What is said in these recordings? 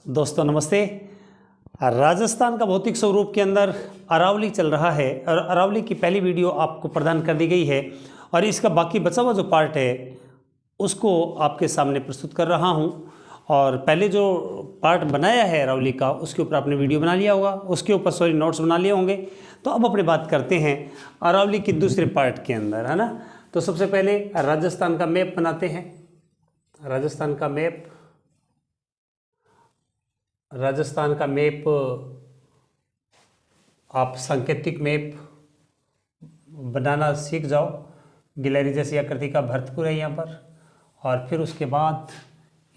दोस्तों नमस्ते। राजस्थान का भौतिक स्वरूप के अंदर अरावली चल रहा है और अरावली की पहली वीडियो आपको प्रदान कर दी गई है और इसका बाकी बचा हुआ जो पार्ट है उसको आपके सामने प्रस्तुत कर रहा हूं। और पहले जो पार्ट बनाया है अरावली का उसके ऊपर आपने वीडियो बना लिया होगा, उसके ऊपर नोट्स बना लिए होंगे। तो अब अपनी बात करते हैं अरावली के दूसरे पार्ट के अंदर, है ना। तो सबसे पहले राजस्थान का मैप बनाते हैं। राजस्थान का मैप आप सांकेतिक मैप बनाना सीख जाओ। गिलहरी जैसी आकृति का भरतपुर है यहाँ पर। और फिर उसके बाद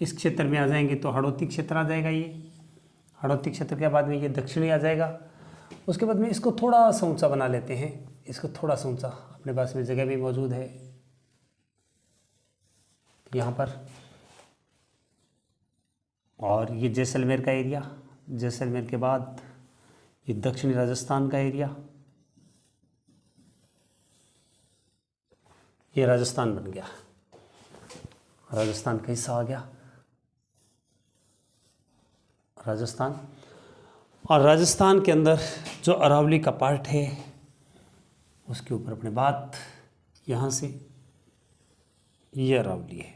इस क्षेत्र में आ जाएंगे तो हड़ौती क्षेत्र आ जाएगा। ये हड़ौती क्षेत्र के बाद में ये दक्षिणी आ जाएगा। उसके बाद में इसको थोड़ा सा ऊंचा बना लेते हैं। इसको थोड़ा सा ऊंचा, अपने पास में जगह भी मौजूद है यहाँ पर। और ये जैसलमेर का एरिया, जैसलमेर के बाद ये दक्षिणी राजस्थान का एरिया, ये राजस्थान बन गया। राजस्थान का हिस्सा आ गया राजस्थान। और राजस्थान के अंदर जो अरावली का पार्ट है उसके ऊपर अपने बात, यहाँ से ये अरावली है।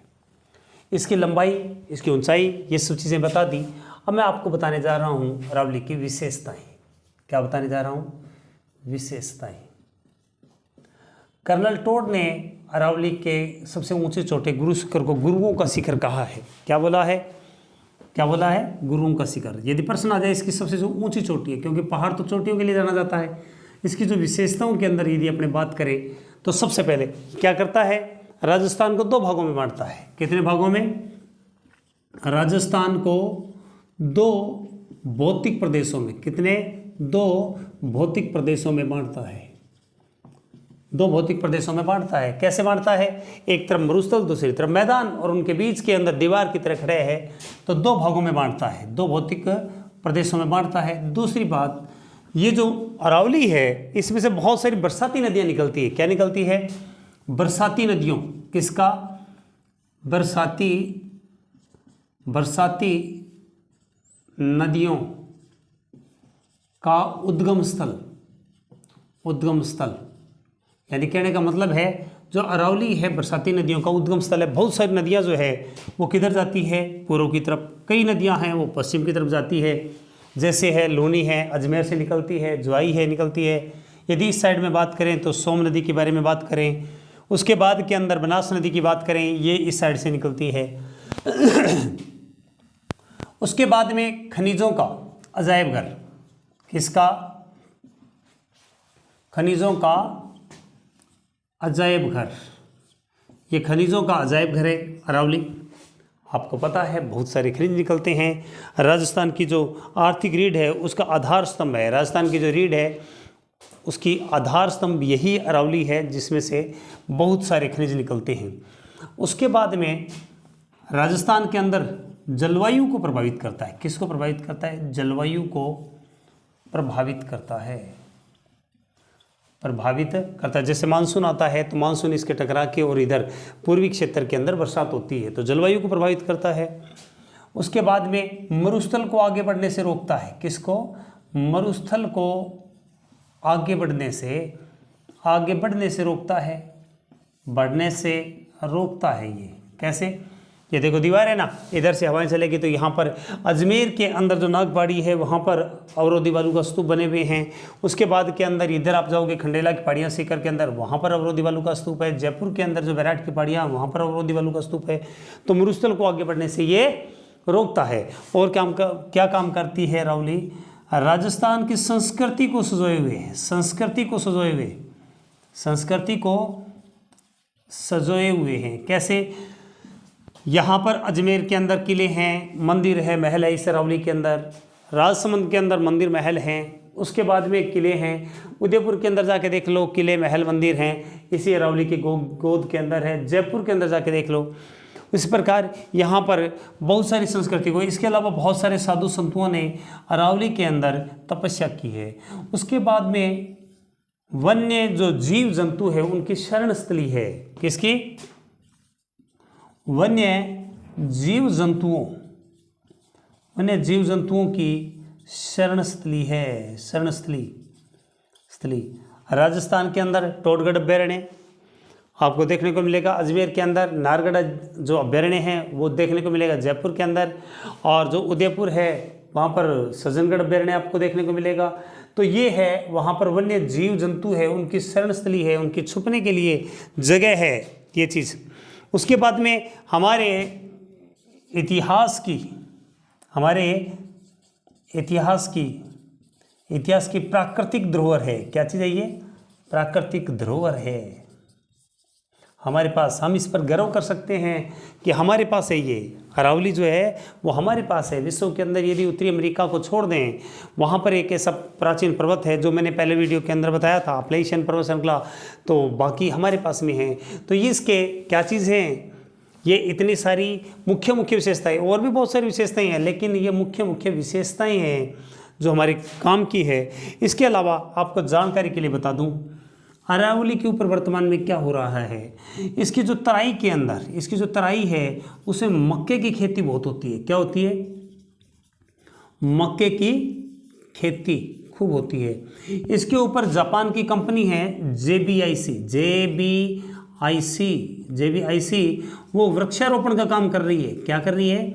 इसकी लंबाई, इसकी ऊंचाई, ये सब चीज़ें बता दी। अब मैं आपको बताने जा रहा हूँ अरावली की विशेषताएं। क्या बताने जा रहा हूँ? विशेषताएं। कर्नल टोड ने अरावली के सबसे ऊंचे चोटी गुरु शिखर को गुरुओं का शिखर कहा है। क्या बोला है? गुरुओं का शिखर। यदि प्रश्न आ जाए इसकी सबसे जो ऊंची चोटी है, क्योंकि पहाड़ तो चोटियों के लिए जाना जाता है। इसकी जो विशेषताओं के अंदर यदि अपने बात करें तो सबसे पहले क्या करता है, राजस्थान को दो भागों में बांटता है। कितने भागों में? राजस्थान को दो भौतिक प्रदेशों में। कितने? दो भौतिक प्रदेशों में बांटता है। दो भौतिक प्रदेशों में बांटता है। कैसे बांटता है? एक तरफ मरुस्थल, दूसरी तरफ मैदान, और उनके बीच के अंदर दीवार की तरह खड़े है। तो दो भागों में बांटता है, दो भौतिक प्रदेशों में बांटता है। दूसरी बात, ये जो अरावली है इसमें से बहुत सारी बरसाती नदियां निकलती है। क्या निकलती है? बरसाती नदियों। किसका? बरसाती नदियों का उद्गम स्थल। यानी कहने का मतलब है जो अरावली है बरसाती नदियों का उद्गम स्थल है। बहुत सारी नदियां जो है वो किधर जाती है? पूर्व की तरफ। कई नदियां हैं वो पश्चिम की तरफ जाती है। जैसे है लूनी है, अजमेर से निकलती है, ज्वाई है, निकलती है। यदि इस साइड में बात करें तो सोम नदी के बारे में बात करें, उसके बाद के अंदर बनास नदी की बात करें, ये इस साइड से निकलती है। उसके बाद में खनिजों का अजायब घर। किसका? खनिजों का अजायब घर। ये खनिजों का अजायब घर है अरावली। आपको पता है बहुत सारे खनिज निकलते हैं। राजस्थान की जो आर्थिक रीढ़ है उसका आधार स्तंभ है, राजस्थान की जो रीढ़ है उसकी आधार स्तंभ यही अरावली है, जिसमें से बहुत सारे खनिज निकलते हैं। उसके बाद में राजस्थान के अंदर जलवायु को प्रभावित करता है। किसको प्रभावित करता है? जलवायु को प्रभावित करता है। जैसे मानसून आता है तो मानसून इसके टकरा के और इधर पूर्वी क्षेत्र के अंदर बरसात होती है, तो जलवायु को प्रभावित करता है। उसके बाद में मरुस्थल को आगे बढ़ने से रोकता है। किसको? मरुस्थल को आगे बढ़ने से रोकता है। ये कैसे? ये देखो दीवार है ना, इधर से हवाएं चलेगी तो यहाँ पर अजमेर के अंदर जो नागपहाड़ी है वहाँ पर अवरोधी बालू का स्तूप बने हुए हैं। उसके बाद के अंदर इधर आप जाओगे खंडेला की पहाड़ियाँ सीकर के अंदर, वहाँ पर अवरोधी बालू का स्तूप है। जयपुर के अंदर जो बैराट की पहाड़ियाँ वहाँ पर अवरोधी बालू का स्तूप है। तो मरुस्थल को आगे बढ़ने से ये रोकता है। और क्या काम करती है अरावली? राजस्थान की संस्कृति को सजोए हुए हैं। कैसे? यहाँ पर अजमेर के अंदर किले हैं, मंदिर है, महल है। इस अरावली के अंदर राजसमंद के अंदर मंदिर महल हैं। उसके बाद में किले हैं। उदयपुर के अंदर जाके देख लो, किले महल मंदिर हैं। इसी अरावली के गोद के अंदर है। जयपुर के अंदर जाके देख लो। इस प्रकार यहाँ पर बहुत सारी संस्कृति को, इसके अलावा बहुत सारे साधु संतों ने अरावली के अंदर तपस्या की है। उसके बाद में वन्य जो जीव जंतु है उनकी शरण स्थली है। किसकी? वन्य जीव जंतुओं वन्य जीव जंतुओं की शरण स्थली है, शरण स्थली। राजस्थान के अंदर टोडगढ़ अभ्यारण्य आपको देखने को मिलेगा, अजमेर के अंदर नारगढ़ जो अभ्यारण्य है वो देखने को मिलेगा, जयपुर के अंदर, और जो उदयपुर है वहाँ पर सज्जनगढ़ अभ्यारण्य आपको देखने को मिलेगा। तो ये है वहाँ पर वन्य जीव जंतु है, उनकी शरण स्थली है, उनके छुपने के लिए जगह है ये चीज़। उसके बाद में हमारे इतिहास की प्राकृतिक धरोहर है। क्या चीज़ है ये? प्राकृतिक धरोहर है हमारे पास। हम इस पर गर्व कर सकते हैं कि हमारे पास है ये अरावली जो है वो हमारे पास है। विश्व के अंदर यदि उत्तरी अमेरिका को छोड़ दें, वहाँ पर एक ऐसा प्राचीन पर्वत है जो मैंने पहले वीडियो के अंदर बताया था, अपलेशियन पर्वत श्रृंखला, तो बाकी हमारे पास में है। तो ये इसके क्या चीज़ है? ये इतनी सारी मुख्य विशेषताएं, और भी बहुत सारी विशेषताएं हैं, लेकिन ये मुख्य विशेषताएं हैं जो हमारे काम की है। इसके अलावा आपको जानकारी के लिए बता दूं, अरावली के ऊपर वर्तमान में क्या हो रहा है। इसकी जो तराई के अंदर, इसकी जो तराई है उसमें मक्के की खेती बहुत होती है। क्या होती है? मक्के की खेती खूब होती है। इसके ऊपर जापान की कंपनी है JBIC, वो वृक्षारोपण का काम कर रही है। क्या कर रही है?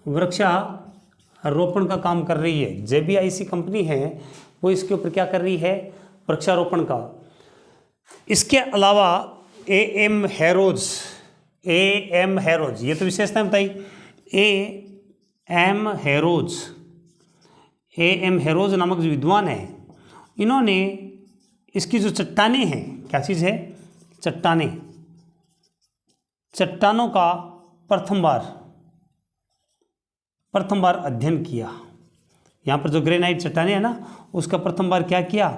वृक्षारोपण का काम कर रही है। JBIC कंपनी है वो इसके ऊपर क्या कर रही है? वृक्षारोपण का। इसके अलावा AM हैरोज, ये तो विशेषताएं बताई। AM हैरोज नामक जो विद्वान है, इन्होंने इसकी जो चट्टानें हैं, क्या चीज़ है? चट्टानों का प्रथम बार अध्ययन किया। यहाँ पर जो ग्रेनाइट चट्टानें है ना, उसका प्रथम बार क्या किया?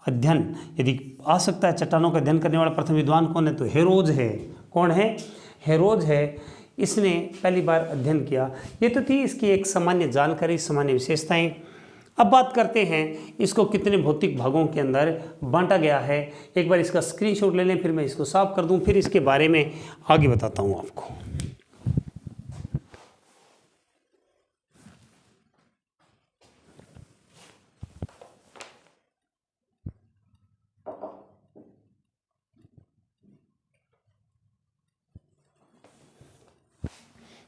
अध्ययन। यदि आ सकता है चट्टानों का अध्ययन करने वाला प्रथम विद्वान कौन है, तो हैरोज है। कौन है? हैरोज है। इसने पहली बार अध्ययन किया। ये तो थी इसकी एक सामान्य जानकारी, सामान्य विशेषताएं। अब बात करते हैं इसको कितने भौतिक भागों के अंदर बांटा गया है। एक बार इसका स्क्रीनशॉट ले लें, फिर मैं इसको साफ कर दूं, फिर इसके बारे में आगे बताता हूं आपको।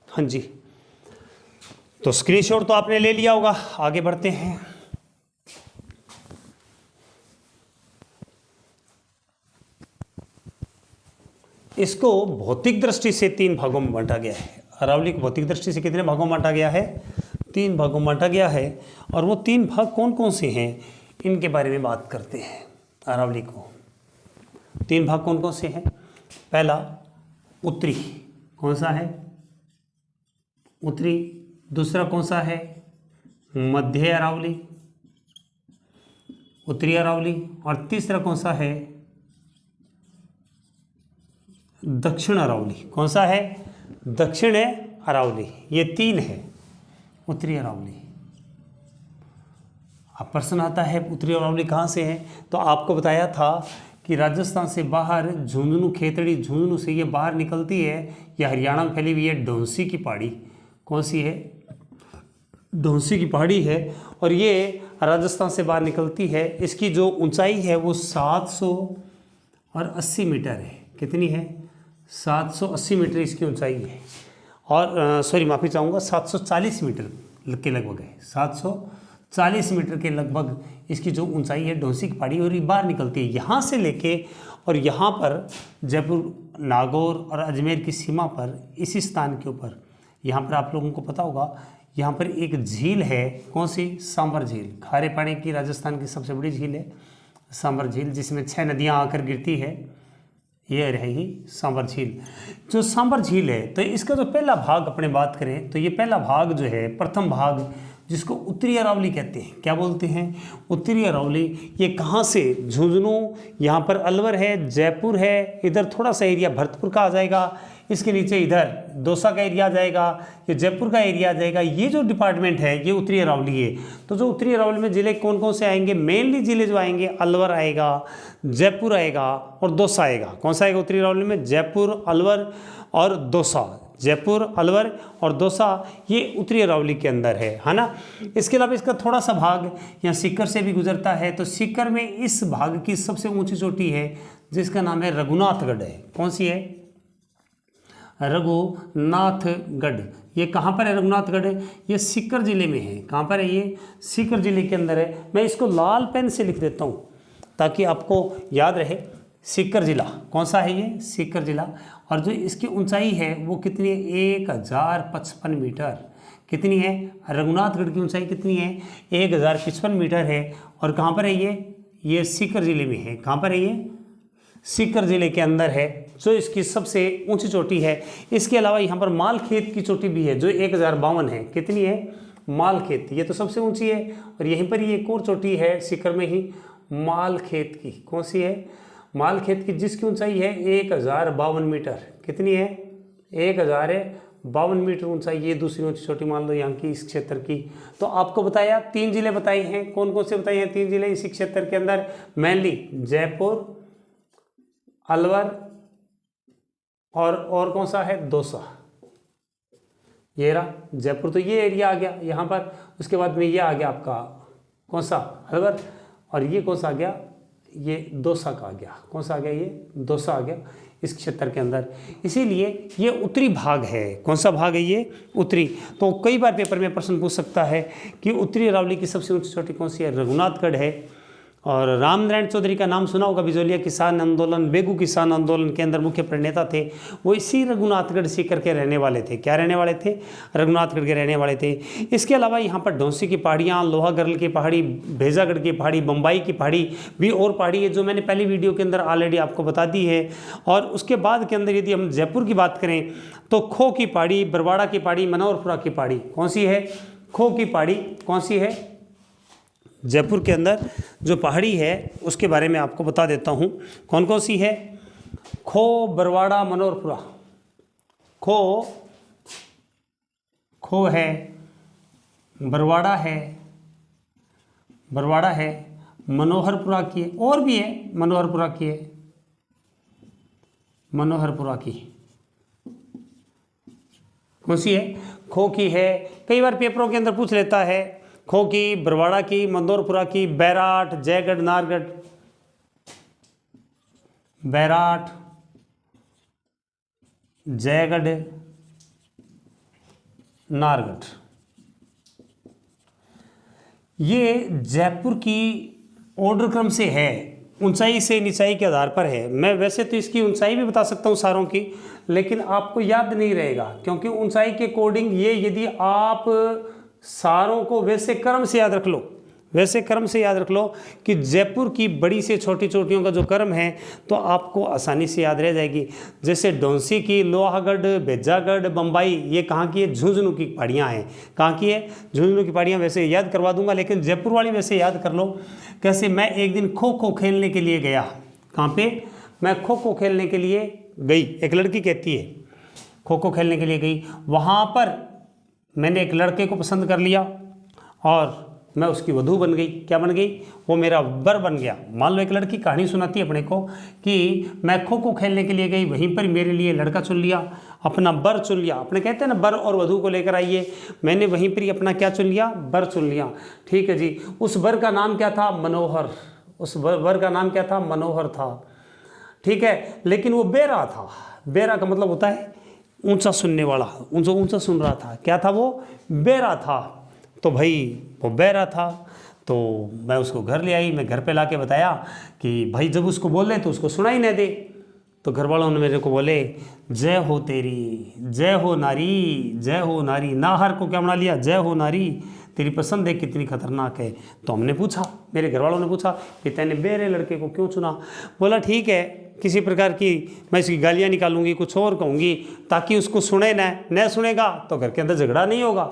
हाँ जी, तो स्क्रीनशॉट तो आपने ले लिया होगा। आगे बढ़ते हैं। इसको भौतिक दृष्टि से 3 भागों में बांटा गया है। अरावली को भौतिक दृष्टि से कितने भागों में बांटा गया है? 3 भागों में बांटा गया है। और वो 3 भाग कौन कौन से हैं, इनके बारे में बात करते हैं। अरावली को 3 भाग कौन कौन से हैं? पहला उत्तरी, कौन सा है? उत्तरी। दूसरा कौन सा है? मध्य अरावली, उत्तरी अरावली। और तीसरा कौन सा है? दक्षिण अरावली। कौन सा है? दक्षिण अरावली। ये 3 है उत्तरी अरावली। अब प्रश्न आता है उत्तरी अरावली कहाँ से है? तो आपको बताया था कि राजस्थान से बाहर झुंझुनू, खेतड़ी, झुंझुनू से ये बाहर निकलती है। ये हरियाणा में फैली हुई है डोंसी की पहाड़ी। कौन सी है? डोंसी की पहाड़ी है। और ये राजस्थान से बाहर निकलती है। इसकी जो ऊंचाई है वो 780 मीटर है। कितनी है? 780 मीटर इसकी ऊंचाई है। और सॉरी माफ़ी चाहूँगा, 740 मीटर के लगभग है। 740 मीटर के लगभग इसकी जो ऊंचाई है डोंसी की पहाड़ी, और ये बाहर निकलती है। यहाँ से लेके और यहाँ पर जयपुर, नागौर और अजमेर की सीमा पर, इसी स्थान के ऊपर, यहाँ पर आप लोगों को पता होगा, यहाँ पर एक झील है। कौन सी? सांबर झील। खारे पानी की राजस्थान की सबसे बड़ी झील है सांबर झील, जिसमें 6 नदियाँ आकर गिरती है। ये रहेगी सांबर झील। जो सांबर झील है, तो इसका जो पहला भाग अपने बात करें तो ये पहला भाग जो है, प्रथम भाग, जिसको उत्तरी अरावली कहते हैं। क्या बोलते हैं? उत्तरी अरावली। ये कहाँ से? झुंझुनू, यहाँ पर अलवर है, जयपुर है, इधर थोड़ा सा एरिया भरतपुर का आ जाएगा, इसके नीचे इधर दौसा का एरिया आ जाएगा, ये जयपुर का एरिया आ जाएगा। ये जो डिपार्टमेंट है ये उत्तरी अरावली है। तो जो उत्तरी अरावली में ज़िले कौन कौन से आएंगे? मेनली ज़िले जो आएंगे, अलवर आएगा, जयपुर आएगा और दौसा आएगा। कौन सा आएगा उत्तरी अरावली में? जयपुर, अलवर और दौसा, जयपुर, अलवर और दौसा ये उत्तरी अरावली के अंदर है ना। इसके अलावा इसका थोड़ा सा भाग यहाँ सीकर से भी गुजरता है। तो सीकर में इस भाग की सबसे ऊंची चोटी है जिसका नाम है रघुनाथगढ़ है। कौन सी है? रघुनाथगढ़। ये कहाँ पर है रघुनाथगढ़? ये सीकर जिले में है। कहाँ पर है ये? सीकर जिले के अंदर है। मैं इसको लाल पेन से लिख देता हूँ ताकि आपको याद रहे। सीकर जिला कौन सा है ये? सीकर जिला। और जो इसकी ऊंचाई है वो कितनी है? 1055 मीटर। कितनी है? रघुनाथगढ़ की ऊंचाई कितनी है? 1055 मीटर है। और कहाँ पर है ये सीकर जिले में है। कहाँ पर है ये? सीकर जिले के अंदर है, जो इसकी सबसे ऊंची चोटी है। इसके अलावा यहाँ पर मालखेत की चोटी भी है जो 1052 है। कितनी है? मालखेत, ये तो सबसे ऊंची है। और यहीं पर ये एक और चोटी है सीकर में ही, मालखेत की। कौन सी है? मालखेत की, जिसकी ऊंचाई है 1052 मीटर। कितनी है? 1052 मीटर ऊंचाई। ये दूसरी ऊंची चोटी मान लो यहाँ की, इस क्षेत्र की। तो आपको बताया 3 जिले बताए हैं। कौन कौन से बताए हैं? 3 जिले इसी क्षेत्र के अंदर, मेनली जयपुर, अलवर और कौन सा है? दौसा। ये रहा जयपुर, तो ये एरिया आ गया यहाँ पर। उसके बाद में ये आ गया आपका कौन सा? अलवर। और ये कौन सा आ गया? ये दौसा का आ गया। कौन सा आ गया? ये दौसा आ गया इस क्षेत्र के अंदर। इसीलिए ये उत्तरी भाग है। कौन सा भाग है ये? उत्तरी। तो कई बार पेपर में प्रश्न पूछ सकता है कि उत्तरी अरावली की सबसे ऊंची चोटी कौन सी है? रघुनाथगढ़ है। और रामनारायण चौधरी का नाम सुना होगा, बिजोलिया किसान आंदोलन, बेगू किसान आंदोलन के अंदर मुख्य प्रणेता थे। वो इसी रघुनाथगढ़ सीकर के रहने वाले थे। क्या रहने वाले थे? रघुनाथगढ़ के रहने वाले थे। इसके अलावा यहाँ पर ढौंसी की पहाड़ियाँ, लोहागर्ल की पहाड़ी, भेजागढ़ की पहाड़ी, बम्बई की पहाड़ी भी और पहाड़ी है जो मैंने पहली वीडियो के अंदर ऑलरेडी आपको बता दी है। और उसके बाद के अंदर यदि हम जयपुर की बात करें तो खो की पहाड़ी, बरवाड़ा की पहाड़ी, मनोहरपुरा की पहाड़ी। कौन सी है? खो की पहाड़ी। कौन सी है? जयपुर के अंदर जो पहाड़ी है उसके बारे में आपको बता देता हूँ कौन कौन सी है। खो, बरवाड़ा, मनोहरपुरा। खो है, बरवाड़ा है, मनोहरपुरा की है, और भी है, मनोहरपुरा की कौन सी है? खो की है। कई बार पेपरों के अंदर पूछ लेता है खो की, बरवाड़ा की, मनोहरपुरा की, बैराट, जयगढ़, नारगढ़, बैराट, जयगढ़, नारगढ़। ये जयपुर की ऑर्डर क्रम से है, ऊंचाई से निचाई के आधार पर है। मैं वैसे तो इसकी ऊंचाई भी बता सकता हूँ सारों की, लेकिन आपको याद नहीं रहेगा क्योंकि ऊंचाई के अकॉर्डिंग ये, यदि आप सारों को वैसे क्रम से याद रख लो कि जयपुर की बड़ी से छोटी चोटियों का जो क्रम है तो आपको आसानी से याद रह जाएगी। जैसे ढौंसी की, लोहागढ़, भेजागढ़, बम्बई, ये कहाँ की है? झुंझुनू की पहाड़ियाँ हैं। कहाँ की है? झुंझुनू की पहाड़ियाँ। वैसे याद करवा दूंगा, लेकिन जयपुर वाली वैसे याद कर लो। कैसे? मैं एक दिन खो खो खेलने के लिए गया। कहाँ पे? मैं खो खो खेलने के लिए गई। एक लड़की कहती है खो खो खेलने के लिए गई। वहाँ पर मैंने एक लड़के को पसंद कर लिया और मैं उसकी वधू बन गई। क्या बन गई? वो मेरा बर बन गया। मान लो एक लड़की कहानी सुनाती है अपने को कि मैं खो खो खेलने के लिए गई, वहीं पर मेरे लिए लड़का चुन लिया, अपना बर चुन लिया। अपने कहते हैं ना, बर और वधू को लेकर आइए। मैंने वहीं पर ही अपना क्या चुन लिया? बर चुन लिया। ठीक है जी। उस बर का नाम क्या था? मनोहर। उस बर का नाम क्या था? मनोहर था। ठीक है, लेकिन वो बेरा था। बेरा का मतलब होता है ऊंचा सुनने वाला, ऊंचा सुन रहा था। क्या था वो? बेरा था। तो भाई वो बेरा था, तो मैं उसको घर ले आई। मैं घर पे लाके बताया कि भाई जब उसको बोल रहे तो उसको सुनाई न दे। तो घर वालों ने मेरे को बोले जय हो तेरी, जय हो नारी, जय हो नारी। नाहर को क्या बना लिया? जय हो नारी, तेरी पसंद है कितनी खतरनाक है। तो हमने पूछा, मेरे घर वालों ने पूछा कि तैने बेरे लड़के को क्यों चुना? बोला ठीक है, किसी प्रकार की मैं इसकी गालियाँ निकालूंगी, कुछ और कहूँगी ताकि उसको सुने न सुनेगा तो घर के अंदर झगड़ा नहीं होगा।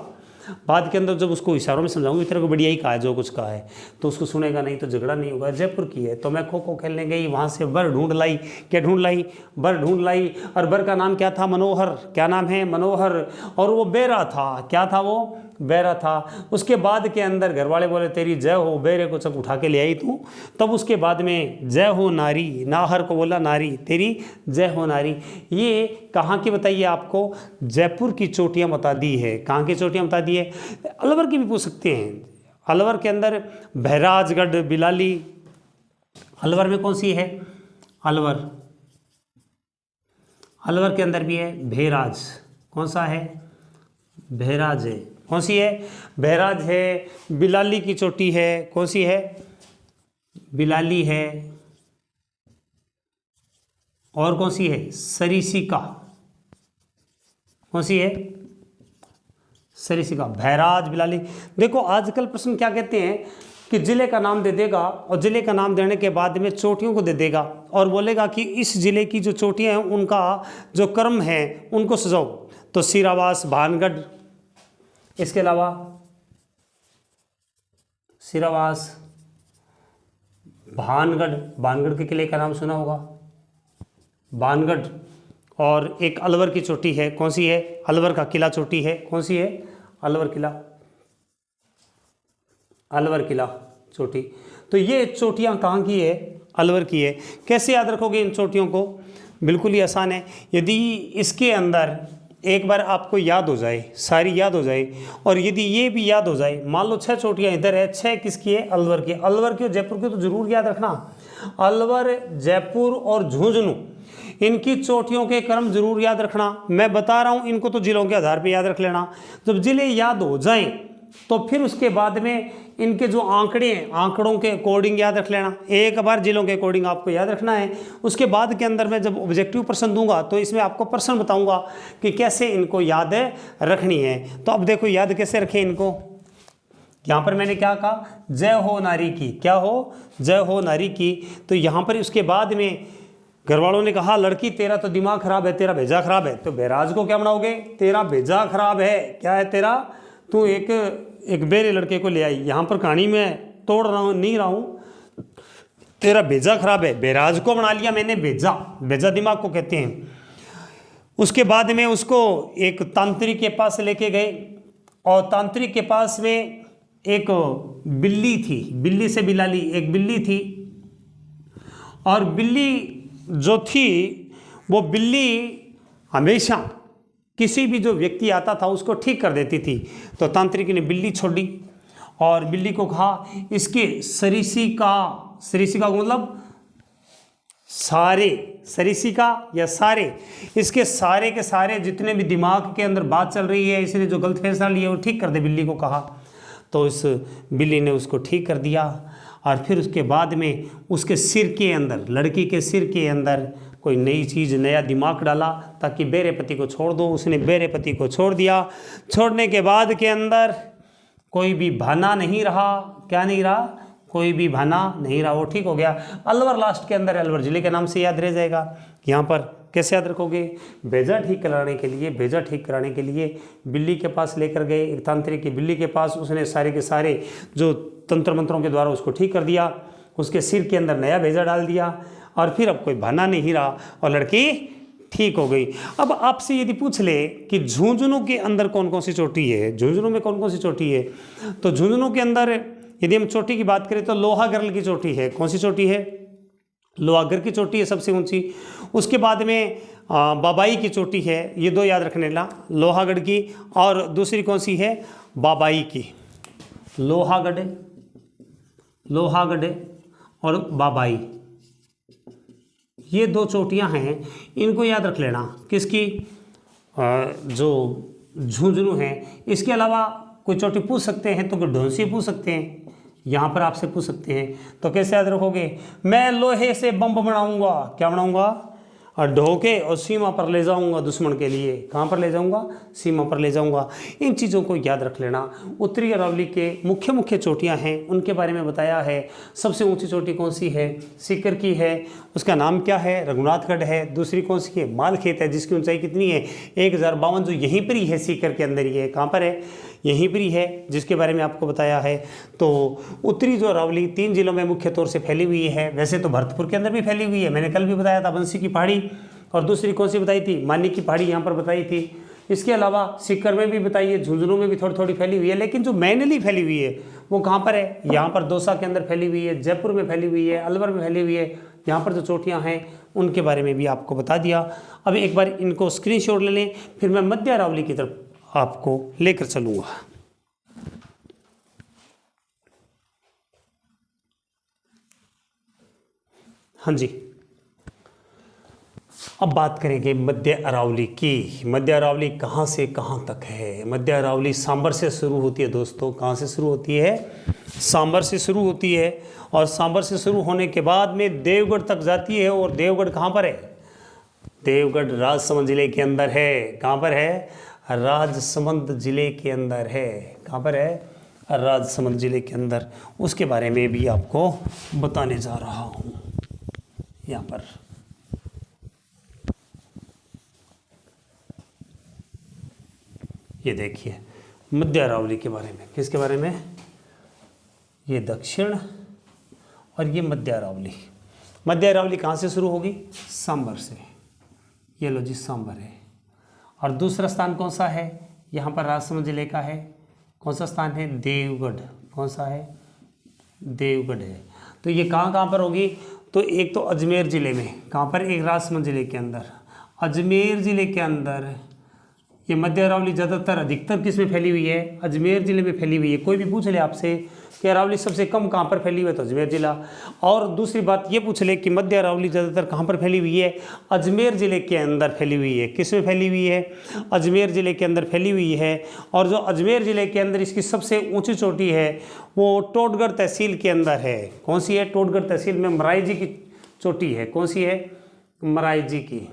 बाद के अंदर जब उसको इशारों में समझाऊंगी तेरे को बढ़िया ही कहा है, जो कुछ कहा है, तो उसको सुनेगा नहीं तो झगड़ा नहीं होगा। जयपुर की है। तो मैं खो खो खेलने गई, वहाँ से बर ढूंढ लाई। क्या ढूंढ लाई? बर ढूंढ लाई। और बर का नाम क्या था? मनोहर। क्या नाम है? मनोहर। और वो बेरा था। क्या था वो? बेरा था। उसके बाद के अंदर घर वाले बोले तेरी जय हो, बेरे को जब उठा के ले आई तू, तब उसके बाद में जय हो नारी, नाहर को बोला नारी, तेरी जय हो नारी। ये कहाँ की बताइए आपको? जयपुर की चोटियाँ बता दी है। कहाँ की चोटियाँ बता दी है? अलवर की भी पूछ सकते हैं। अलवर के अंदर बहराजगढ़, बिलाली। अलवर में कौन सी है? अलवर, अलवर के अंदर भी है बहराज। कौन सा है? बहराज है। कौन सी है? बहराज है। बिलाली की चोटी है। कौन सी है? बिलाली है। और कौन सी है? सरिसिका। कौन सी है? सरिसिका। बहराज, बिलाली। देखो आजकल प्रश्न क्या कहते हैं कि जिले का नाम दे देगा और जिले का नाम देने के बाद में चोटियों को दे देगा और बोलेगा कि इस जिले की जो चोटियां हैं उनका जो क्रम है उनको सजाओ। तो सिरावास, भानगढ़, इसके अलावा सिरावास, भानगढ़, भानगढ़ के किले का नाम सुना होगा, भानगढ़। और एक अलवर की चोटी है। कौन सी है? अलवर का किला चोटी है। कौन सी है? अलवर किला, अलवर किला चोटी। तो ये चोटियाँ कहाँ की है? अलवर की है। कैसे याद रखोगे इन चोटियों को? बिल्कुल ही आसान है। यदि इसके अंदर एक बार आपको याद हो जाए, सारी याद हो जाए, और यदि ये भी याद हो जाए, मान लो 6 चोटियाँ इधर है, 6 किसकी है? अलवर की। अलवर की और जयपुर की तो जरूर याद रखना। अलवर, जयपुर और झुंझुनू, इनकी चोटियों के क्रम जरूर याद रखना। मैं बता रहा हूँ, इनको तो जिलों के आधार पर याद रख लेना। जब जिले याद हो जाएं तो फिर उसके बाद में इनके जो आंकड़े हैं, आंकड़ों के अकॉर्डिंग याद रख लेना। एक बार जिलों के अकॉर्डिंग आपको याद रखना है। उसके बाद के अंदर मैं जब ऑब्जेक्टिव प्रश्न दूंगा तो इसमें आपको प्रश्न बताऊंगा कि कैसे इनको याद रखनी है। तो अब देखो याद कैसे रखें इनको। यहाँ पर मैंने क्या कहा? जय हो नारी की। क्या हो? जय हो नारी की। तो यहाँ पर उसके बाद में घर वालों ने कहा लड़की तेरा तो दिमाग खराब है, तेरा भेजा खराब है। तो बहराज को क्या बनाओगे? तेरा भेजा खराब है। क्या है तेरा? तू एक बेरे लड़के को ले आई। यहाँ पर कहानी में तोड़ रहा हूँ, नहीं रहा हूँ, तेरा भेजा खराब है। बहराज को बना लिया मैंने भेजा, भेजा दिमाग को कहते हैं। उसके बाद में उसको एक तांत्रिक के पास लेके गए और तांत्रिक के पास में एक बिल्ली थी, बिल्ली से बिलाली, एक बिल्ली थी। और बिल्ली जो थी वो बिल्ली हमेशा किसी भी जो व्यक्ति आता था उसको ठीक कर देती थी। तो तांत्रिक ने बिल्ली छोड़ी और बिल्ली को कहा इसके सरिसिका, सरिसिका को मतलब सारे, सरिसिका या सारे, इसके सारे के सारे जितने भी दिमाग के अंदर बात चल रही है, इसने जो गलत फैसला लिया वो ठीक कर दे, बिल्ली को कहा। तो इस बिल्ली ने उसको ठीक कर दिया और फिर उसके बाद में उसके सिर के अंदर, लड़की के सिर के अंदर कोई नई चीज़, नया दिमाग डाला ताकि बेरे पति को छोड़ दो। उसने बेरे पति को छोड़ दिया। छोड़ने के बाद के अंदर कोई भी बहाना नहीं रहा। क्या नहीं रहा? कोई भी बहाना नहीं रहा, वो ठीक हो गया। अलवर लास्ट के अंदर, अलवर जिले के नाम से याद रह जाएगा। यहाँ पर कैसे याद रखोगे? भेजा ठीक कराने के लिए, भेजा ठीक कराने के लिए बिल्ली के पास लेकर गए, एक तांत्रिक की बिल्ली के पास। उसने सारे के सारे जो तंत्र मंत्रों के द्वारा उसको ठीक कर दिया। उसके सिर के अंदर नया भेजा डाल दिया और फिर अब कोई बहाना नहीं रहा और लड़की ठीक हो गई। अब आपसे यदि पूछ ले कि झुंझुनू के अंदर कौन कौन सी चोटी है, झुंझुनू में कौन कौन सी चोटी है, तो झुंझुनू के अंदर यदि हम चोटी की बात करें तो लोहागढ़ की चोटी है। कौन सी चोटी है? लोहागढ़ की चोटी है सबसे ऊंची। उसके बाद में बाबाई की चोटी है। ये दो याद रखने ला, लोहागढ़ की और दूसरी कौन सी है? बाबाई की। लोहागढ़, लोहागढ़ और बाबाई, ये दो चोटियां हैं, इनको याद रख लेना। किसकी? जो झुंझुनू है। इसके अलावा कोई चोटी पूछ सकते हैं तो कोई ढोंसी पूछ सकते हैं, यहाँ पर आपसे पूछ सकते हैं। तो कैसे याद रखोगे? मैं लोहे से बम बनाऊंगा। क्या बनाऊंगा? और ढोके और सीमा पर ले जाऊंगा दुश्मन के लिए। कहाँ पर ले जाऊंगा? सीमा पर ले जाऊंगा। इन चीज़ों को याद रख लेना। उत्तरी अरावली के मुख्य मुख्य चोटियां हैं, उनके बारे में बताया है। सबसे ऊंची चोटी कौन सी है? सीकर की है। उसका नाम क्या है? रघुनाथगढ़ है। दूसरी कौन सी है? मालखेत है, जिसकी ऊंचाई कितनी है? 1052, जो यहीं पर ही है, सीकर के अंदर ही है। कहाँ पर है? यहीं पर ही है, जिसके बारे में आपको बताया है। तो उत्तरी जो अरावली 3 जिलों में मुख्य तौर से फैली हुई है। वैसे तो भरतपुर के अंदर भी फैली हुई है, मैंने कल भी बताया था, बंसी की पहाड़ी। और दूसरी कौन सी बताई थी? मानी की पहाड़ी यहाँ पर बताई थी। इसके अलावा सीकर में भी बताइए, झुंझुनू में भी थोड़ी थोड़ी फैली हुई है, लेकिन जो मेनली फैली हुई है वो कहाँ पर है? यहाँ पर दौसा के अंदर फैली हुई है, जयपुर में फैली हुई है, अलवर में फैली हुई है। यहाँ पर जो चोटियाँ हैं उनके बारे में भी आपको बता दिया। अब एक बार इनको स्क्रीनशॉट ले लें, फिर मैं मध्य अरावली की तरफ आपको लेकर चलूँगा। हाँ जी, अब बात करेंगे मध्य अरावली की। मध्य अरावली कहाँ से कहाँ तक है? मध्य अरावली सांबर से शुरू होती है दोस्तों। कहाँ से शुरू होती है? सांबर से शुरू होती है, और सांबर से शुरू होने के बाद में देवगढ़ तक जाती है। और देवगढ़ कहाँ पर है? देवगढ़ राजसमंद जिले के अंदर है। कहाँ पर है? राजसमंद जिले के अंदर है। कहाँ पर है? राजसमंद जिले के अंदर। उसके बारे में भी आपको बताने जा रहा हूँ यहाँ पर। ये देखिए मध्य अरावली के बारे में। किसके बारे में? ये दक्षिण और ये मध्य अरावली। मध्य अरावली कहाँ से शुरू होगी? सांबर से। ये लो जी, सांबर है। और दूसरा स्थान कौन सा है? यहाँ पर राजसमंद जिले का है। कौन सा स्थान है? देवगढ़। कौन सा है? देवगढ़ है। तो ये कहाँ कहाँ पर होगी? तो एक तो अजमेर ज़िले में। कहाँ पर? एक राजसमंद जिले के अंदर, अजमेर ज़िले के अंदर। ये मध्य अरावली ज़्यादातर अधिकतर किस में फैली हुई है? अजमेर ज़िले में फैली हुई है। कोई भी पूछ ले आपसे कि अरावली सबसे कम कहाँ पर फैली हुई है, तो अजमेर ज़िला। और दूसरी बात ये पूछ ले कि मध्य अरावली ज़्यादातर कहाँ पर फैली हुई है? अजमेर ज़िले के अंदर फैली हुई है। किस में फैली हुई है? अजमेर ज़िले के अंदर फैली हुई है। और जो अजमेर ज़िले के अंदर इसकी सबसे ऊँची चोटी है वो टोटगढ़ तहसील के अंदर है। कौन सी है? टोटगढ़ तहसील में मराई जी की चोटी है। कौन सी है? मराई जी की।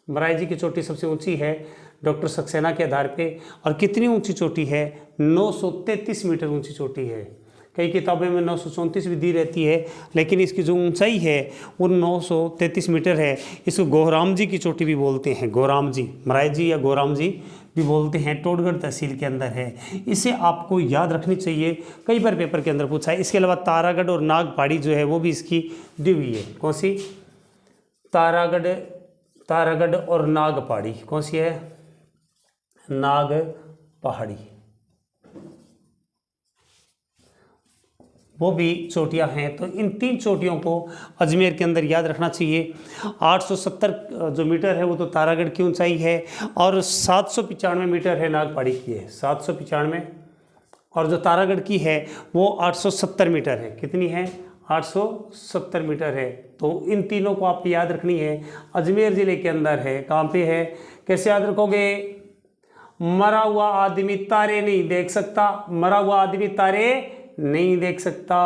मराई जी की चोटी सबसे ऊँची है डॉक्टर सक्सेना के आधार पे। और कितनी ऊंची चोटी है? 933 मीटर ऊंची चोटी है। कई किताबों में 934 भी दी रहती है, लेकिन इसकी जो ऊंचाई है वो 933 मीटर है। इसको गोहराम जी की चोटी भी बोलते हैं। गोहराम जी, मराई जी या गोहराम जी भी बोलते हैं। टोटगढ़ तहसील के अंदर है। इसे आपको याद रखनी चाहिए, कई बार पेपर के अंदर पूछा है। इसके अलावा तारागढ़ और नाग पहाड़ी जो है वो भी इसकी दी हुई है। कौन सी? तारागढ़ और नाग पहाड़ी। कौन सी है? नाग पहाड़ी। वो भी चोटियां हैं। तो इन 3 चोटियों को अजमेर के अंदर याद रखना चाहिए। 870 जो मीटर है वो तो तारागढ़ की ऊंचाई है, और 795 मीटर है नाग पहाड़ी की है। 795। और जो तारागढ़ की है वो 870 मीटर है। कितनी है? 870 मीटर है। तो इन तीनों को आप याद रखनी है। अजमेर ज़िले के अंदर है। कहाँ पे है? कैसे याद रखोगे? मरा हुआ आदमी तारे नहीं देख सकता। मरा हुआ आदमी तारे नहीं देख सकता।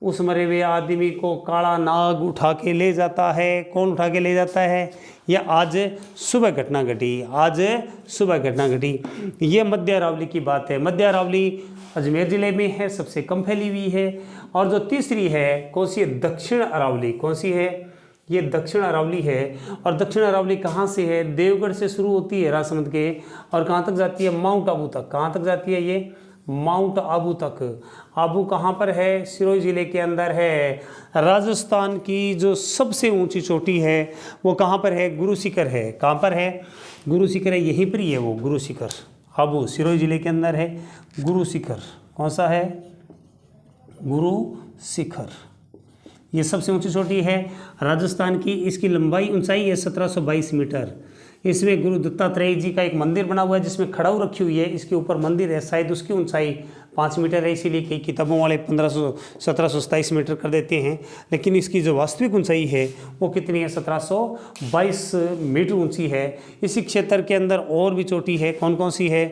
उस मरे हुए आदमी को काला नाग उठा के ले जाता है। कौन उठा के ले जाता है? यह आज सुबह घटना घटी। आज सुबह घटना घटी। ये मध्य अरावली की बात है। मध्य अरावली अजमेर ज़िले में है, सबसे कम फैली हुई है। और जो तीसरी है कौन सी है? दक्षिण अरावली। कौन सी है? ये दक्षिण अरावली है। और दक्षिण अरावली कहाँ से है? देवगढ़ से शुरू होती है राजसमंद के, और कहाँ तक जाती है? माउंट आबू तक। कहाँ तक जाती है ये? माउंट आबू तक। आबू कहाँ पर है? सिरोही ज़िले के अंदर है। राजस्थान की जो सबसे ऊंची चोटी है वो कहाँ पर है? गुरु शिखर है। कहाँ पर है? गुरु शिखर है, यहीं पर ही है वो गुरु शिखर। आबू सिरोही ज़िले के अंदर है गुरु शिखर। कौन सा है? गुरु शिखर। ये सबसे ऊंची चोटी है राजस्थान की। इसकी लंबाई ऊंचाई है 1722 मीटर। इसमें गुरु दत्तात्रेय जी का एक मंदिर बना हुआ है जिसमें खड़ाऊ रखी हुई है। इसके ऊपर मंदिर है, शायद उसकी ऊंचाई 5 मीटर है, इसीलिए कई किताबों वाले 1727 मीटर कर देते हैं। लेकिन इसकी जो वास्तविक ऊंचाई है वो कितनी है? 1722 मीटर ऊंची है। इसी क्षेत्र के अंदर और भी चोटी है। कौन कौन सी है?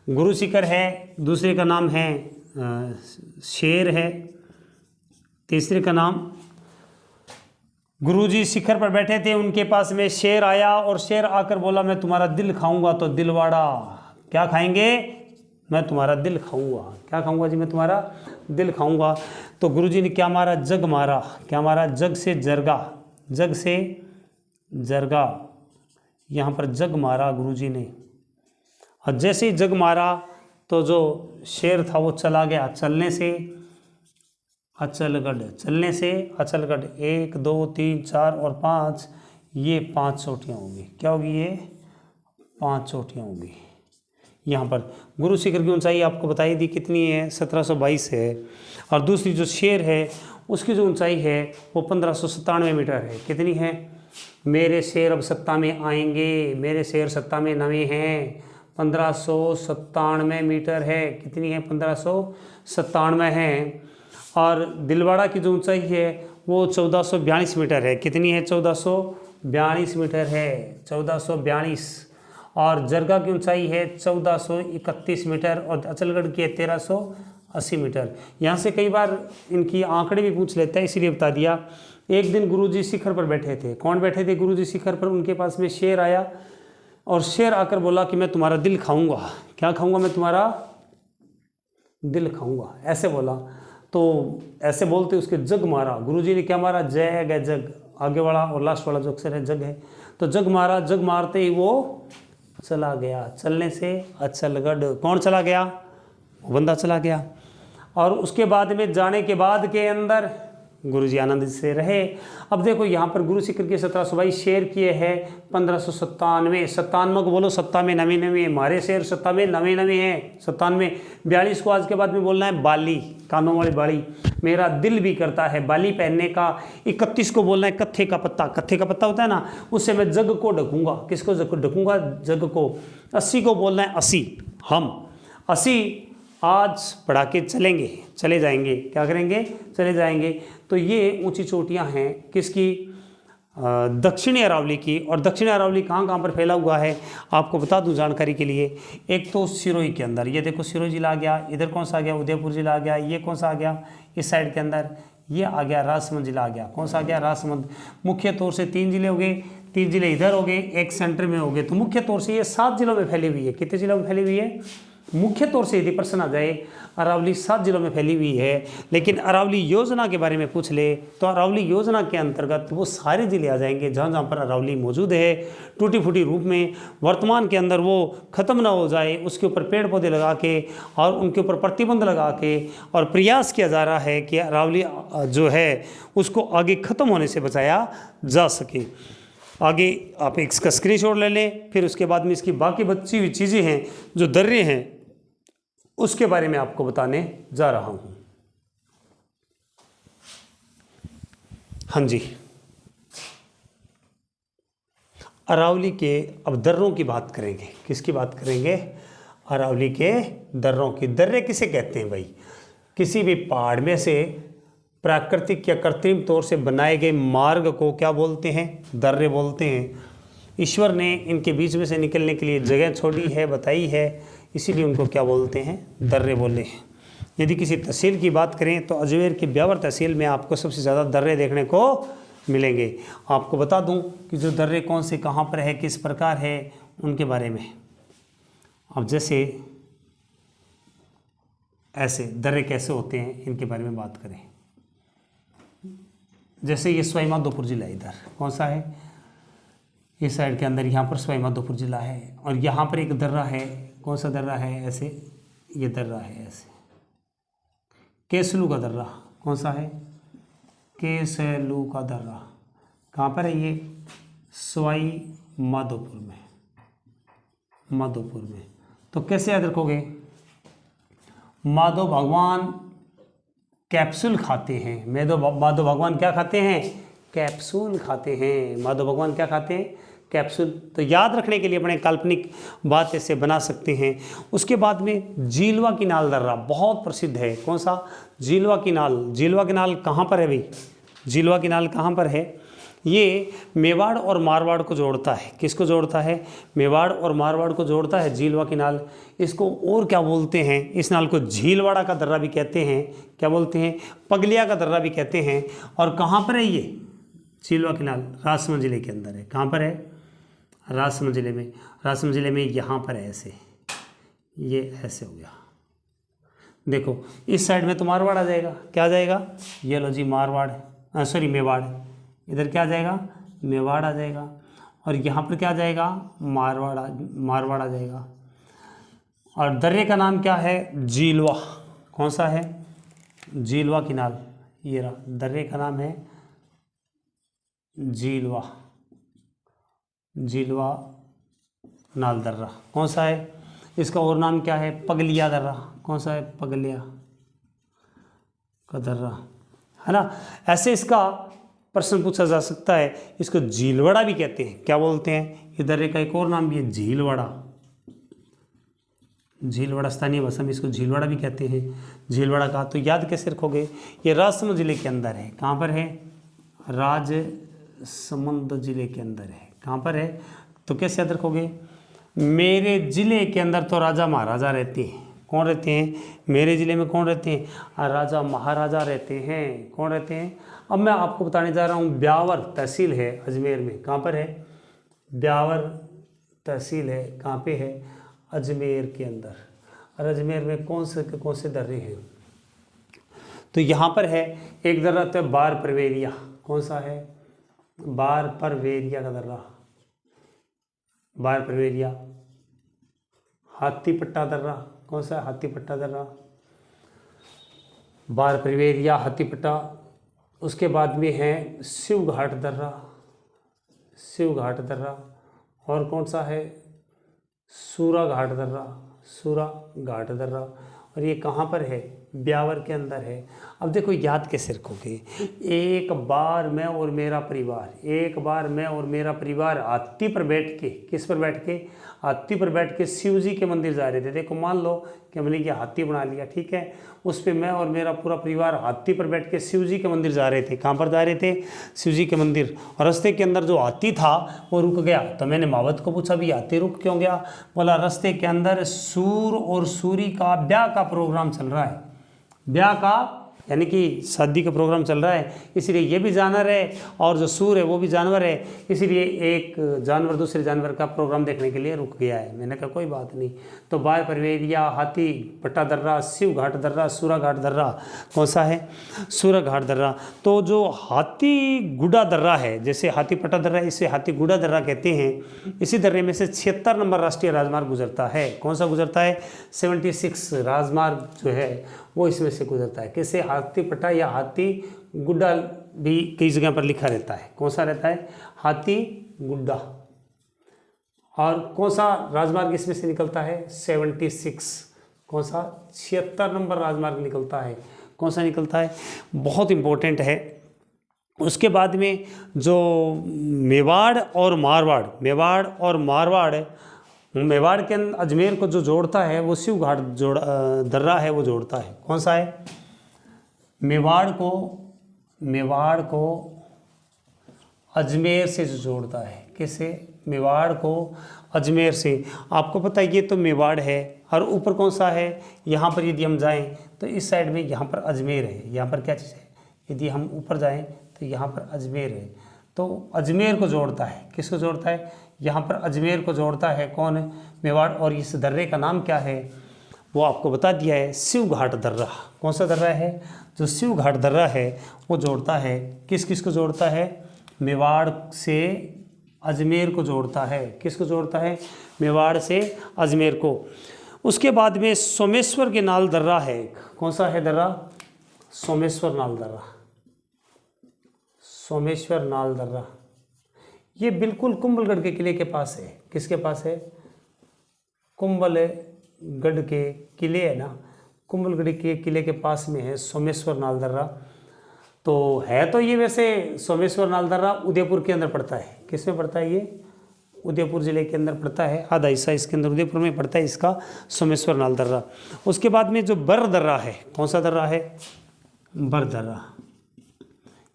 गुरु शिखर है, दूसरे का नाम है शेर है, तीसरे का नाम गुरुजी शिखर पर बैठे थे, उनके पास में शेर आया और शेर आकर बोला मैं तुम्हारा दिल खाऊंगा। तो दिलवाड़ा। क्या खाएंगे? मैं तुम्हारा दिल खाऊंगा। क्या खाऊंगा जी? मैं तुम्हारा दिल खाऊंगा। तो गुरुजी ने क्या मारा? जग मारा। क्या मारा? जग से जरगा। जग से जरगा। यहाँ पर जग मारा गुरुजी ने। और जैसे ही जग मारा तो जो शेर था वो चला गया। चलने से अचलगढ़। चलने से अचलगढ़। 1 2 3 4 और 5, ये 5 चोटियाँ होंगी। क्या होगी? ये 5 चोटियाँ होंगी। यहाँ पर गुरु शिखर की ऊंचाई आपको बताई दी कितनी है, 1722 है। और दूसरी जो शेर है उसकी जो ऊंचाई है वो 1597 मीटर है। कितनी है? मेरे शेर अब सत्ता में आएंगे, मेरे शेर सत्ता में नवे हैं। 1597 मीटर है। कितनी है? 1597 है। और दिलवाड़ा की जो ऊंचाई है वो 1442 मीटर है। कितनी है? 1442 मीटर है, 1442। और जरगा की ऊंचाई है 1431 मीटर और अचलगढ़ की है 1380 मीटर। यहाँ से कई बार इनकी आंकड़े भी पूछ लेता है, इसीलिए बता दिया। एक दिन गुरुजी शिखर पर बैठे थे। कौन बैठे थे गुरुजी शिखर पर? उनके पास में शेर आया और शेर आकर बोला कि मैं तुम्हारा दिल खाऊंगा। क्या खाऊंगा? मैं तुम्हारा दिल खाऊंगा, ऐसे बोला। तो ऐसे बोलते उसके जग मारा। गुरुजी ने क्या मारा? जग है, जग। आगे वाला और लास्ट वाला जो अक्षर है जग है, तो जग मारा। जग मारते ही वो चला गया। चलने से अचलगढ़। कौन चला गया? वो बंदा चला गया। और उसके बाद में जाने के बाद के अंदर गुरुजी आनंद से रहे। अब देखो यहाँ पर गुरु शिखर की 1722 शेर किए हैं 1597। 97 को बोलो, 7 में 99 हमारे शेर 7 में 99 है। 97 42 को आज के बाद में बोलना है बाली, कानों वाली बाली। मेरा दिल भी करता है बाली पहनने का। 31 को बोलना है कत्थे का पत्ता। कत्थे का पत्ता होता है ना, उससे मैं जग को ढकूंगा। किसको ढकूंगा? जग को। 80 को बोलना है 80, हम 80 आज पढ़ा के चले जाएंगे। क्या करेंगे? चले जाएंगे। तो ये ऊंची चोटियां हैं किसकी? दक्षिणी अरावली की। और दक्षिणी अरावली कहाँ कहाँ पर फैला हुआ है आपको बता दूं जानकारी के लिए। एक तो सिरोही के अंदर, ये देखो सिरोही जिला आ गया। इधर कौन सा आ गया? उदयपुर जिला आ गया। ये कौन सा आ गया? इस साइड के अंदर ये आ गया राजसमंद जिला आ गया। कौन सा आ गया? राजसमंद। मुख्य तौर से 3 जिले हो गए। 3 जिले इधर हो गए, एक सेंटर में हो गए। तो मुख्य तौर से ये 7 जिलों में फैली हुई है। कितने जिलों में फैली हुई है? मुख्य तौर से यदि प्रश्न आ जाए, अरावली 7 जिलों में फैली हुई है। लेकिन अरावली योजना के बारे में पूछ ले तो अरावली योजना के अंतर्गत वो सारे जिले आ जाएंगे जहाँ जहाँ पर अरावली मौजूद है। टूटी फूटी रूप में वर्तमान के अंदर वो ख़त्म ना हो जाए, उसके ऊपर पेड़ पौधे लगा के और उनके ऊपर प्रतिबंध लगा के और प्रयास किया जा रहा है कि अरावली जो है उसको आगे ख़त्म होने से बचाया जा सके। आगे आप इसका स्क्रीनशॉट ले लें। फिर उसके बाद में इसकी बाकी बची हुई चीज़ें हैं, जो दर्रे हैं, उसके बारे में आपको बताने जा रहा हूं। हाँ जी, अरावली के अब दर्रों की बात करेंगे। किसकी बात करेंगे? अरावली के दर्रों की। दर्रे किसे कहते हैं भाई? किसी भी पहाड़ में से प्राकृतिक या कृत्रिम तौर से बनाए गए मार्ग को क्या बोलते हैं? दर्रे बोलते हैं। ईश्वर ने इनके बीच में से निकलने के लिए जगह छोड़ी है, बताई है, इसीलिए उनको क्या बोलते हैं? दर्रे बोले हैं। यदि किसी तहसील की बात करें तो अजमेर की ब्यावर तहसील में आपको सबसे ज़्यादा दर्रे देखने को मिलेंगे। आपको बता दूं कि जो दर्रे कौन से कहाँ पर है, किस प्रकार है, उनके बारे में। अब जैसे ऐसे दर्रे कैसे होते हैं इनके बारे में बात करें। जैसे ये सवाई माधोपुर जिला, इधर कौन सा है? इस साइड के अंदर यहाँ पर सवाई माधोपुर जिला है। और यहाँ पर एक दर्रा है। कौन सा दर्रा है? ऐसे ये दर्रा है, ऐसे केसलू का दर्रा। कौन सा है? केसलू का दर्रा। कहाँ पर है ये? सवाई माधोपुर में, माधोपुर में। तो कैसे याद रखोगे? माधव भगवान कैप्सूल खाते हैं। माधव भगवान क्या खाते हैं? कैप्सूल खाते हैं। माधव भगवान क्या खाते हैं? कैप्सूल। तो याद रखने के लिए अपने काल्पनिक बात ऐसे बना सकते हैं। उसके बाद में झीलवा की नाल दर्रा बहुत प्रसिद्ध है। कौन सा? झीलवा की नाल। झीलवा की नाल कहाँ पर है भाई? झीलवा की नाल कहाँ पर है? ये मेवाड़ और मारवाड़ को जोड़ता है। किसको जोड़ता है? मेवाड़ और मारवाड़ को जोड़ता है झीलवा की नाल। इसको और क्या बोलते हैं? इस नाल को झीलवाड़ा का दर्रा भी कहते हैं। क्या बोलते हैं? पगलिया का दर्रा भी कहते हैं। और कहाँ पर है ये झीलवा की नाल? राजसमंद जिले के अंदर है। कहाँ पर है? राजसमंद जिले में। राजसमंद जिले में यहाँ पर है, ऐसे, ये ऐसे हो गया। देखो इस साइड में तो मारवाड़ आ जाएगा। क्या आ जाएगा? ये लो जी मारवाड़, सॉरी मेवाड़। इधर क्या आ जाएगा? मेवाड़ आ जाएगा। और यहाँ पर क्या आ जाएगा? मारवाड़ आ जाएगा। और दर्रे का नाम क्या है? झीलवा। कौन सा है? झीलवा की नाल। ये रहा, दर्रे का नाम है झीलवा। झीलवा नाल दर्रा कौन सा है? इसका और नाम क्या है? पगलिया दर्रा। कौन सा है? पगलिया का दर्रा, है ना। ऐसे इसका प्रश्न पूछा जा सकता है। इसको झीलवड़ा भी कहते हैं। क्या बोलते हैं? ये दर्रे का एक और नाम भी है झीलवड़ा। झीलवड़ा स्थानीय भाषा में इसको झीलवड़ा भी कहते हैं। झीलवड़ा का तो याद कैसे रखोगे? ये राजसमंद जिले के अंदर है। कहाँ पर है? राजसमंद जिले के अंदर है। कहाँ पर है? तो कैसे याद रखोगे? मेरे जिले के अंदर तो राजा महाराजा रहते हैं। कौन रहते हैं? मेरे जिले में कौन रहते हैं? राजा महाराजा रहते हैं। कौन रहते हैं? अब मैं आपको बताने जा रहा हूँ। ब्यावर तहसील है अजमेर में। कहाँ पर है? ब्यावर तहसील है। कहाँ पे है? अजमेर के अंदर। और अजमेर में कौन से दर्रे हैं? तो यहाँ पर है एक दर्रा तो है बार परवेरिया। कौन सा है? बार परवेरिया का दर्रा, बार परवेरिया। हाथी पट्टा दर्रा। कौन सा है? हाथी पट्टा दर्रा, बार परवेरिया, हाथी पट्टा। उसके बाद में है शिव घाट दर्रा, शिव घाट दर्रा। और कौन सा है? सूरा घाट दर्रा, सूरा घाट दर्रा। और ये कहाँ पर है? ब्यावर के अंदर है। अब देखो याद कैसे रखोगे? एक बार मैं और मेरा परिवार, एक बार मैं और मेरा परिवार हाथी पर बैठ के, किस पर बैठ के? हाथी पर बैठ के शिव जी के मंदिर जा रहे थे। देखो मान लो कि हमने ये हाथी बना लिया, ठीक है। उस पर मैं और मेरा पूरा परिवार हाथी पर बैठ के शिव जी के मंदिर जा रहे थे। कहाँ पर जा रहे थे? शिव जी के मंदिर। और रास्ते के अंदर जो हाथी था वो रुक गया। तो मैंने मावत को पूछा भी हाथी रुक क्यों गया? बोला रास्ते के अंदर सूर और सूरी का ब्याह का प्रोग्राम चल रहा है। ब्याह का यानी कि शादी का प्रोग्राम चल रहा है, इसलिए ये भी जानवर है और जो सूर है वो भी जानवर है, इसलिए एक जानवर दूसरे जानवर का प्रोग्राम देखने के लिए रुक गया है। मैंने कहा कोई बात नहीं। तो बार परवेरिया, हाथी पट्टा दर्रा, शिव घाट दर्रा, सूरा घाट दर्रा। कौन सा है? सूरा घाट दर्रा। तो जो हाथी गुडा दर्रा है, जैसे हाथी पट्टा दर्रा, इसे हाथी गुडा दर्रा कहते हैं। इसी दर्रे में से 76 नंबर राष्ट्रीय राजमार्ग गुजरता है। कौन सा गुजरता है? 76 राजमार्ग जो है वो इसमें से गुजरता है। किसे? हाथी पट्टा या हाथी गुड्डा भी कई जगह पर लिखा रहता है। कौन सा रहता है? हाथी गुड्डा। और कौन सा राजमार्ग इसमें से निकलता है? 76। कौन सा? 76 नंबर राजमार्ग निकलता है। कौन सा निकलता है? बहुत इंपॉर्टेंट है। उसके बाद में जो मेवाड़ और मारवाड़, मेवाड़ और मारवाड़, मेवाड़ के अजमेर को जो जोड़ता है वो शिव घाट दर्रा है, वो जोड़ता है। कौन सा है? मेवाड़ को अजमेर से जो जोड़ता है। किससे? मेवाड़ को अजमेर से। आपको पता है ये तो मेवाड़ है और ऊपर कौन सा है? यहाँ पर यदि हम जाएं तो इस साइड में यहाँ पर अजमेर है। यहाँ पर क्या चीज़ है? यदि हम ऊपर जाएं तो यहाँ पर अजमेर है। तो अजमेर को जोड़ता है। किसको जोड़ता है? यहाँ पर अजमेर को जोड़ता है। कौन है? मेवाड़। और इस दर्रे का नाम क्या है वो आपको बता दिया है, शिव घाट दर्रा। कौन सा दर्रा है? जो शिव घाट दर्रा है वो जोड़ता है। किस किस को जोड़ता है? मेवाड़ से अजमेर को जोड़ता है। किसको जोड़ता है? मेवाड़ से अजमेर को। उसके बाद में सोमेश्वर के नाल दर्रा है एक। कौन सा है दर्रा? सोमेश्वर नाल दर्रा, सोमेश्वर नाल दर्रा। ये बिल्कुल कुंभलगढ़ के किले के पास है। किसके पास है? कुंभलगढ़ के किले है ना, कुंभलगढ़ के किले के पास में है सोमेश्वर नाल दर्रा। तो है तो ये वैसे सोमेश्वर नाल दर्रा उदयपुर के अंदर पड़ता है। किस में पड़ता है? ये उदयपुर ज़िले के अंदर पड़ता है। आधा हिस्सा इसके अंदर उदयपुर में पड़ता है इसका सोमेश्वर नाल दर्रा। उसके बाद में जो बर दर्रा है, कौन सा दर्रा है? बर दर्रा।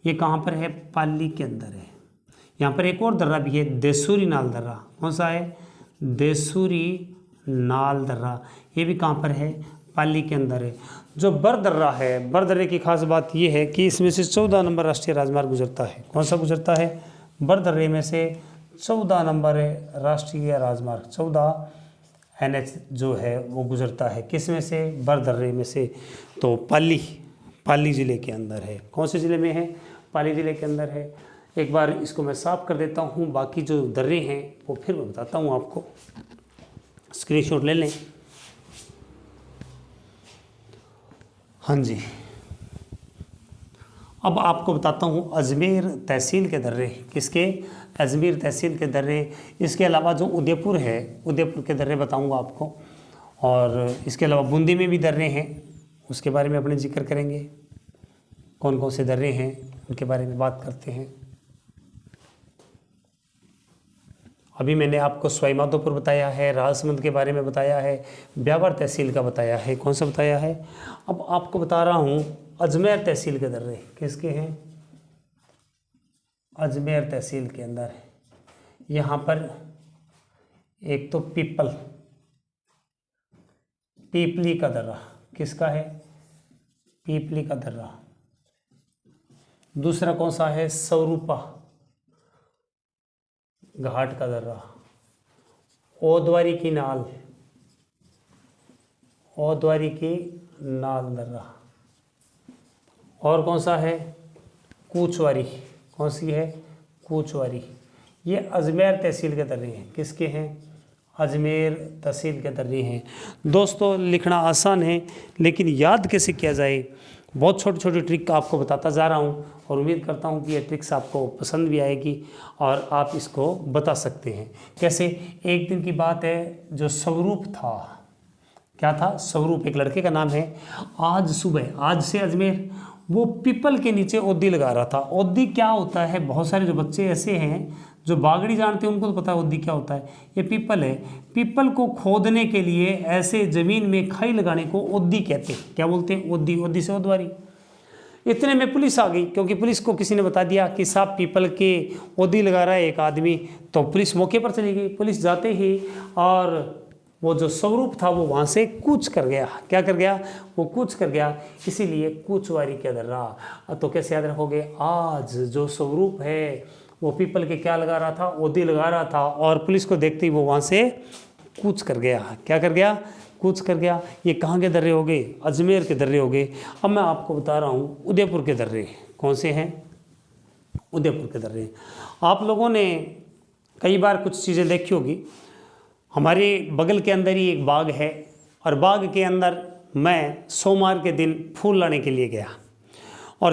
ये कहाँ पर है? पाली के अंदर है। यहाँ पर एक और दर्रा भी है, देसूरी नाल दर्रा। कौन सा है? देसूरी नाल दर्रा। ये भी कहाँ पर है? पाली के अंदर है। जो बर दर्रा है, बर दर्रे की खास बात ये है कि इसमें से 14 नंबर राष्ट्रीय राजमार्ग गुजरता है। कौन सा गुजरता है? बर दर्रे में से 14 नंबर राष्ट्रीय राजमार्ग, 14 NH जो है वो गुजरता है। किस में से? बर दर्रे में से। तो पाली ज़िले के अंदर है। कौन से ज़िले में है? पाली ज़िले के अंदर है। एक बार इसको मैं साफ कर देता हूँ, बाकी जो दर्रे हैं वो फिर मैं बताता हूँ आपको। स्क्रीनशॉट ले लें। हाँ जी, अब आपको बताता हूँ अजमेर तहसील के दर्रे। किसके? अजमेर तहसील के दर्रे। इसके अलावा जो उदयपुर है, उदयपुर के दर्रे बताऊंगा आपको, और इसके अलावा बूंदी में भी दर्रे हैं, उसके बारे में अपने जिक्र करेंगे। कौन कौन से दर्रे हैं उनके बारे में बात करते हैं। अभी मैंने आपको सवाई माधोपुर बताया है, राजसमंद के बारे में बताया है, ब्यावर तहसील का बताया है। कौन सा बताया है? अब आपको बता रहा हूँ अजमेर तहसील के दर्रे किसके हैं। अजमेर तहसील के अंदर यहाँ पर एक तो पीपली का दर्रा, किसका है? पीपली का दर्रा। दूसरा कौन सा है? स्वरूपा घाट का दर्रा। ओद्वारी की नाल दर्रा। और कौन सा है? कूचवारी। कौन सी है? कूचवारी। ये अजमेर तहसील के दर्रे हैं। किसके हैं? अजमेर तहसील के दर्रे हैं। दोस्तों लिखना आसान है, लेकिन याद कैसे किया जाए, बहुत छोटी छोटी ट्रिक आपको बताता जा रहा हूँ, और उम्मीद करता हूँ कि ये ट्रिक्स आपको पसंद भी आएगी और आप इसको बता सकते हैं। कैसे? एक दिन की बात है, जो स्वरूप था, क्या था? स्वरूप एक लड़के का नाम है। आज सुबह, आज से अजमेर, वो पीपल के नीचे ओदी लगा रहा था। ओदी क्या होता है? बहुत सारे जो बच्चे ऐसे हैं जो बागड़ी जानते हैं उनको तो पता है ओदी क्या होता है। ये पीपल है। पीपल को खोदने के लिए ऐसे ज़मीन में खाई लगाने को ओदी कहते हैं। क्या बोलते हैं? ओदी। ओदी से ओदवारी। इतने में पुलिस आ गई, क्योंकि पुलिस को किसी ने बता दिया कि साहब पीपल के ओदी लगा रहा है एक आदमी। तो पुलिस मौके पर चली गई। पुलिस जाते ही और वो जो स्वरूप था वो वहाँ से कूच कर गया। क्या कर गया? वो कूच कर गया। इसीलिए कूचवारी के दर्रा। तो कैसे याद रखोगे? आज जो स्वरूप है वो पीपल के क्या लगा रहा था? ओदी लगा रहा था, और पुलिस को देखते ही वो वहाँ से कूच कर गया। क्या कर गया? कूच कर गया। ये कहाँ के दर्रे हो गए? अजमेर के दर्रे हो गए। अब मैं आपको बता रहा हूँ उदयपुर के दर्रे। कौन से हैं? उदयपुर के दर्रे। आप लोगों ने कई बार कुछ चीज़ें देखी होगी। हमारे बगल के अंदर ही एक बाग है, और बाग के अंदर मैं सोमवार के दिन फूल लाने के लिए गया।